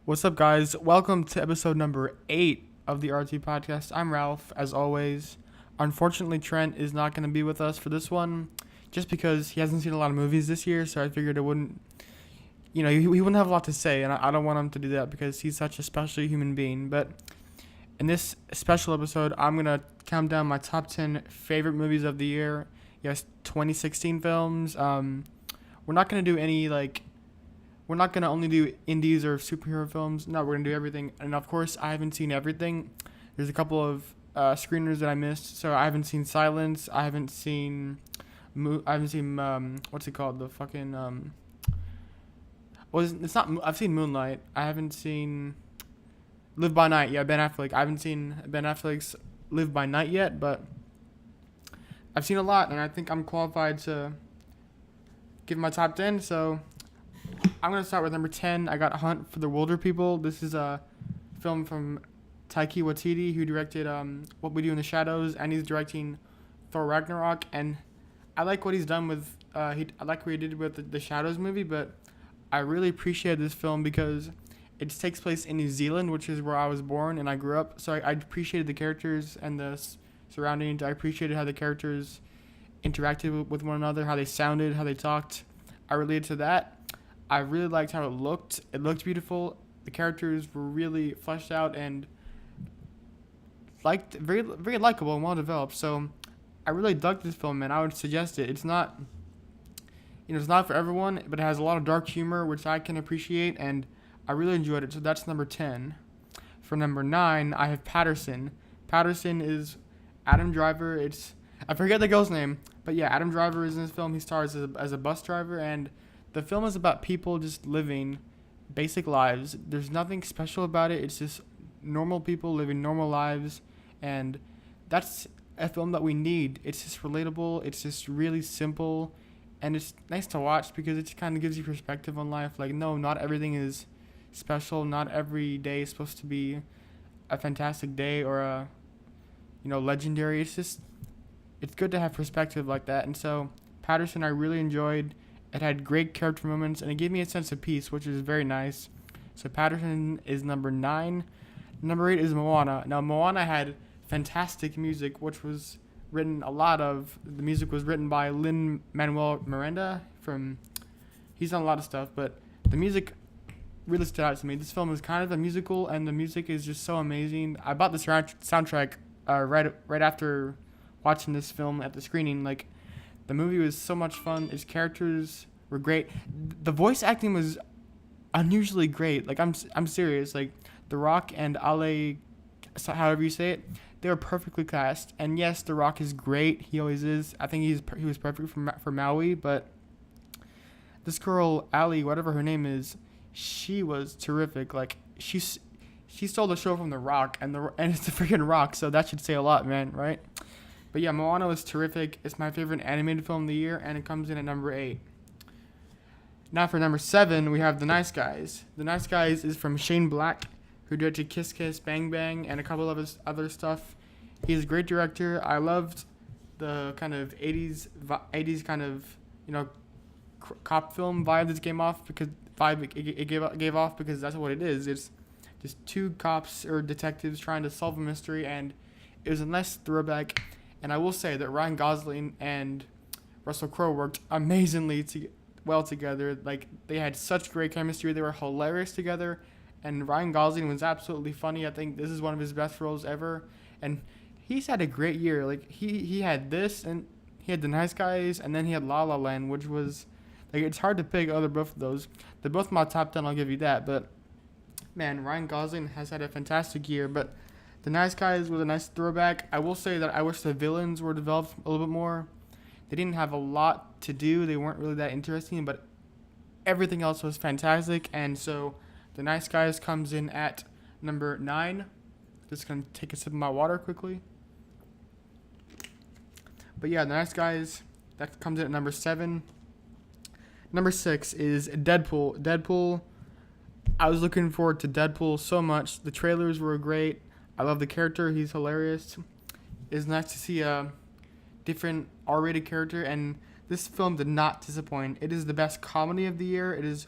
What's up, guys? Welcome to episode number 8 of the RT podcast. I'm Ralph, as always. Unfortunately, Trent is not going to be with us for this one just because he hasn't seen a lot of movies this year, so I figured it wouldn't, he wouldn't have a lot to say, and I don't want him to do that because he's such a special human being. But in this special episode, I'm going to count down my top 10 favorite movies of the year. Yes, 2016 films. We're not going to do any, we're not going to only do indies or superhero films. No, we're going to do everything. And of course, I haven't seen everything. There's a couple of screeners that I missed. So I haven't seen Silence. I haven't seen what's it called? The fucking it's not I've seen Moonlight. I haven't seen Live by Night. Yeah, Ben Affleck. I haven't seen Ben Affleck's Live by Night yet, but I've seen a lot, and I think I'm qualified to give my top 10. So I'm going to start with number 10. I got Hunt for the Wilder People. This is a film from Taika Waititi, who directed What We Do in the Shadows, and he's directing Thor Ragnarok. And I like what he's done with, I like what he did with the Shadows movie, but I really appreciated this film because it takes place in New Zealand, which is where I was born and I grew up. So I appreciated the characters and the surroundings. I appreciated how the characters interacted with one another, how they sounded, how they talked. I related to that. I really liked how it looked. It looked beautiful. The characters were really fleshed out and very very likable and well developed. So I really dug this film, and I would suggest it. It's not it's not for everyone, but it has a lot of dark humor, which I can appreciate, and I really enjoyed it. So that's number 10. For number 9, I have Patterson. Patterson is Adam Driver. I forget the girl's name, but yeah, Adam Driver is in this film. He stars as a bus driver, and the film is about people just living basic lives. There's nothing special about it. It's just normal people living normal lives, and that's a film that we need. It's just relatable. It's just really simple, and it's nice to watch because it just kind of gives you perspective on life. Like, no, not everything is special. Not every day is supposed to be a fantastic day or a legendary. It's good to have perspective like that. And so Patterson I really enjoyed. It had great character moments, and it gave me a sense of peace, which is very nice. So Patterson is number 9. Number 8 is Moana. Now, Moana had fantastic music, which was the music was written by Lin-Manuel Miranda. He's done a lot of stuff, but the music really stood out to me. This film is kind of a musical, and the music is just so amazing. I bought the soundtrack right after watching this film at the screening. Like, the movie was so much fun. Its characters were great. The voice acting was unusually great. Like, I'm serious. Like, The Rock and Ale, however you say it, they were perfectly cast. And yes, The Rock is great. He always is. I think he was perfect for Maui. But this girl Ali, whatever her name is, she was terrific. Like, she stole the show from The Rock, and it's the freaking Rock. So that should say a lot, man. Right? But yeah, Moana was terrific. It's my favorite animated film of the year, and it comes in at number 8. Now for number 7, we have The Nice Guys. The Nice Guys is from Shane Black, who directed Kiss Kiss Bang Bang and a couple of his other stuff. He's a great director. I loved the kind of 80s kind of, cop film vibe this came off because it gave off because that's what it is. It's just two cops or detectives trying to solve a mystery, and it was a nice throwback. And I will say that Ryan Gosling and Russell Crowe worked amazingly well together. Like, they had such great chemistry. They were hilarious together. And Ryan Gosling was absolutely funny. I think this is one of his best roles ever. And he's had a great year. Like, he had this, and he had The Nice Guys, and then he had La La Land, which was, like, it's hard to pick both of those. They're both my top 10, I'll give you that. But, man, Ryan Gosling has had a fantastic year. But The Nice Guys was a nice throwback. I will say that I wish the villains were developed a little bit more. They didn't have a lot to do. They weren't really that interesting, but everything else was fantastic. And so The Nice Guys comes in at number 9. Just going to take a sip of my water quickly. But yeah, The Nice Guys, that comes in at number 7. Number 6 is Deadpool. Deadpool, I was looking forward to Deadpool so much. The trailers were great. I love the character. He's hilarious. It's nice to see a different R-rated character, and this film did not disappoint. It is the best comedy of the year. It is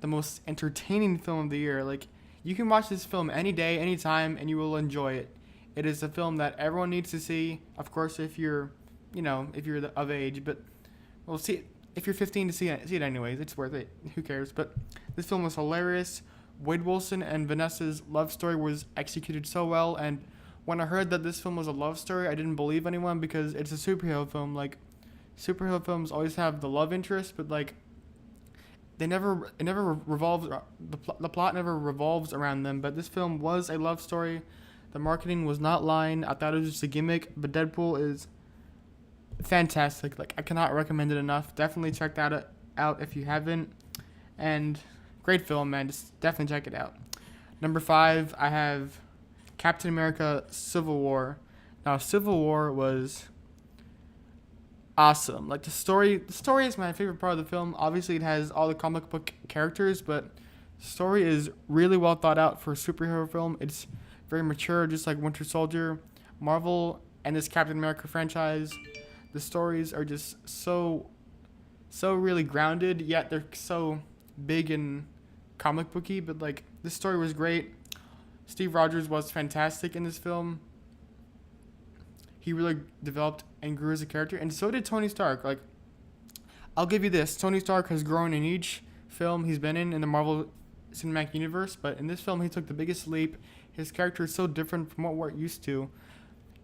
the most entertaining film of the year. Like, you can watch this film any day, anytime, and you will enjoy it. It is a film that everyone needs to see. Of course, if you're, if you're of age, but well, see, if you're 15 to see it anyways, it's worth it. Who cares? But this film was hilarious. Wade Wilson and Vanessa's love story was executed so well, and when I heard that this film was a love story, I didn't believe anyone because it's a superhero film. Like, superhero films always have the love interest, but like it never revolves the plot never revolves around them. But this film was a love story. The marketing was not lying. I thought it was just a gimmick, but Deadpool is fantastic. Like, I cannot recommend it enough. Definitely check that out if you haven't. And great film, man. Just definitely check it out. Number 5, I have Captain America: Civil War. Now, Civil War was awesome. Like, the story is my favorite part of the film. Obviously, it has all the comic book characters, but the story is really well thought out for a superhero film. It's very mature, just like Winter Soldier. Marvel and this Captain America franchise, the stories are just so really grounded, yet they're so big and comic booky. But like, this story was great. Steve Rogers was fantastic in this film. He really developed and grew as a character, and so did Tony Stark. Like, I'll give you this: Tony Stark has grown in each film he's been in the Marvel Cinematic Universe, but in this film, he took the biggest leap. His character is so different from what we're used to.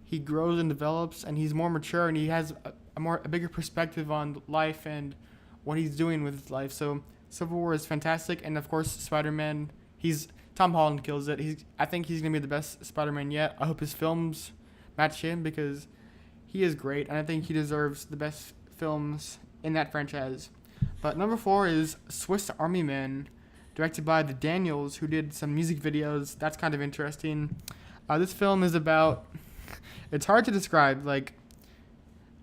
He grows and develops, and he's more mature, and he has a bigger perspective on life and what he's doing with his life. So Civil War is fantastic, and of course, Spider-Man. Tom Holland kills it. I think he's gonna be the best Spider-Man yet. I hope his films match him because he is great, and I think he deserves the best films in that franchise. But number 4 is Swiss Army Man, directed by the Daniels, who did some music videos. That's kind of interesting. This film is about. It's hard to describe. Like,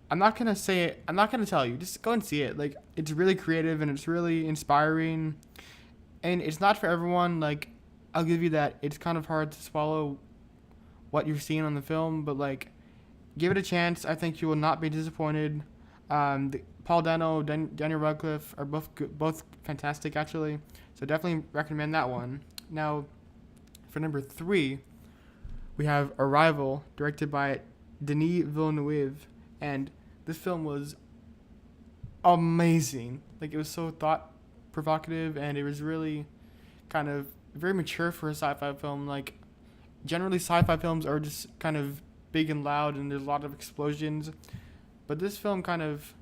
I'm not gonna say it. I'm not gonna tell you. Just go and see it. Like, it's really creative and it's really inspiring, and it's not for everyone. Like, I'll give you that. It's kind of hard to swallow what you're seeing on the film, but like, give it a chance. I think you will not be disappointed. Paul Dano, Daniel Radcliffe are both fantastic actually, so definitely recommend that one. Now, for number 3, we have Arrival, directed by Denis Villeneuve, and this film was amazing. Like, it was so thought provocative, and it was really kind of very mature for a sci-fi film. Like, generally sci-fi films are just kind of big and loud, and there's a lot of explosions, but this film kind of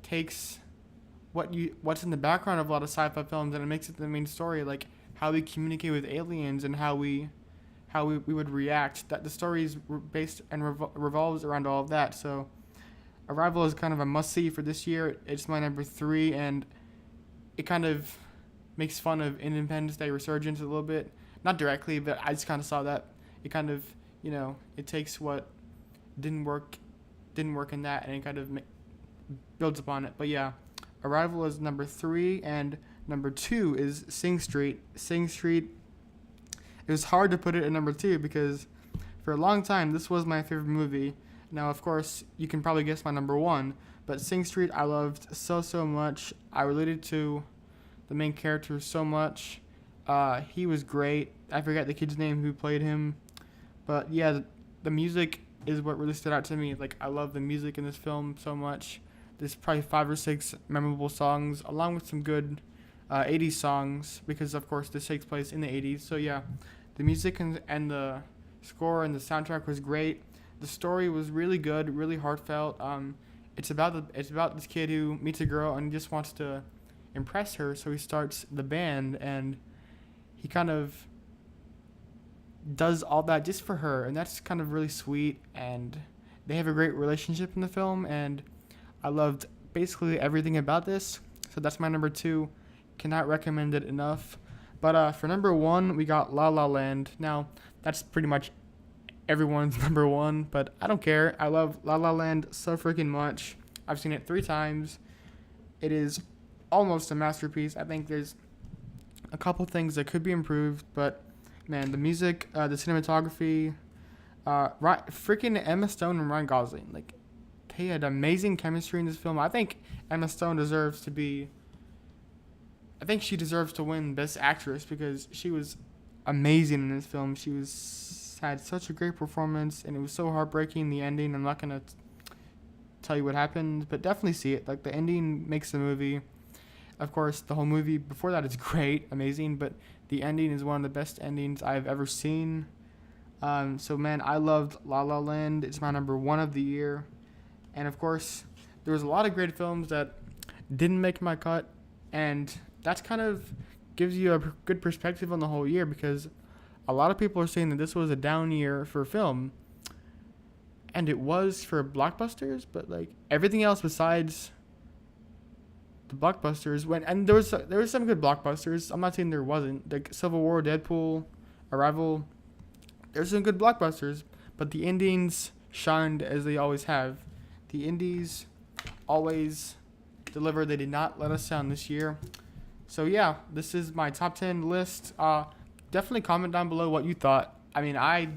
takes what's in the background of a lot of sci-fi films, and it makes it the main story, like how we communicate with aliens and how we would react. That the story is based and revolves around all of that. So Arrival is kind of a must-see for this year. It's my number 3, and it kind of makes fun of Independence Day resurgence a little bit. Not directly, but I just kind of saw that. It kind of, it takes what didn't work in that, and it kind of builds upon it. But yeah, Arrival is number 3, and number 2 is Sing Street. Sing Street, it was hard to put it at number 2 because for a long time this was my favorite movie. Now, of course, you can probably guess my number 1, but Sing Street I loved so much. I related to the main character so much. He was great. I forget the kid's name who played him, but yeah, the music is what really stood out to me. Like, I love the music in this film so much. There's probably 5 or 6 memorable songs, along with some good 80s songs, because of course this takes place in the 80s. So yeah, the music and the score and the soundtrack was great. The story was really good, really heartfelt. It's about this kid who meets a girl and just wants to impress her, so he starts the band, and he kind of does all that just for her, and that's kind of really sweet. And they have a great relationship in the film, and I loved basically everything about this. So that's my number 2. Cannot recommend it enough. But for number 1, we got La La Land. Now, that's pretty much everyone's number 1, but I don't care. I love La La Land so freaking much. I've seen it 3 times. It is almost a masterpiece. I think there's a couple things that could be improved, but man, the music, the cinematography, freaking Emma Stone and Ryan Gosling, like, they had amazing chemistry in this film. I think Emma Stone deserves to be I think she deserves to win Best Actress because she was amazing in this film. She was had such a great performance, and it was so heartbreaking. The ending. I'm not gonna tell you what happened, but definitely see it. Like the ending makes the movie. Of course, the whole movie before that is great, amazing, but the ending is one of the best endings I've ever seen. So man, I loved La La Land. It's my number one of the year, and of course, there was a lot of great films that didn't make my cut, and that's kind of gives you a good perspective on the whole year because a lot of people are saying that this was a down year for film, and it was for blockbusters, but like everything else besides the blockbusters went, and there was some good blockbusters. I'm not saying there wasn't. Like Civil War, Deadpool, Arrival. There's some good blockbusters, but the indies shined as they always have. The indies always deliver. They did not let us down this year. So yeah, this is my top 10 list. Definitely comment down below what you thought. I mean, I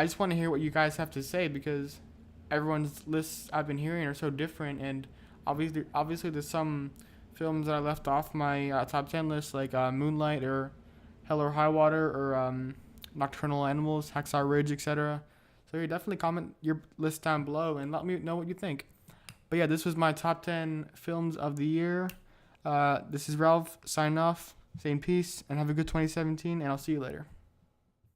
just want to hear what you guys have to say because everyone's lists I've been hearing are so different, and obviously there's some films that I left off my top 10 list, like Moonlight or Hell or High Water or Nocturnal Animals, Hacksaw Ridge, etc. So you definitely comment your list down below and let me know what you think. But yeah, this was my top 10 films of the year. This is Ralph signing off, saying peace and have a good 2017, and I'll see you later.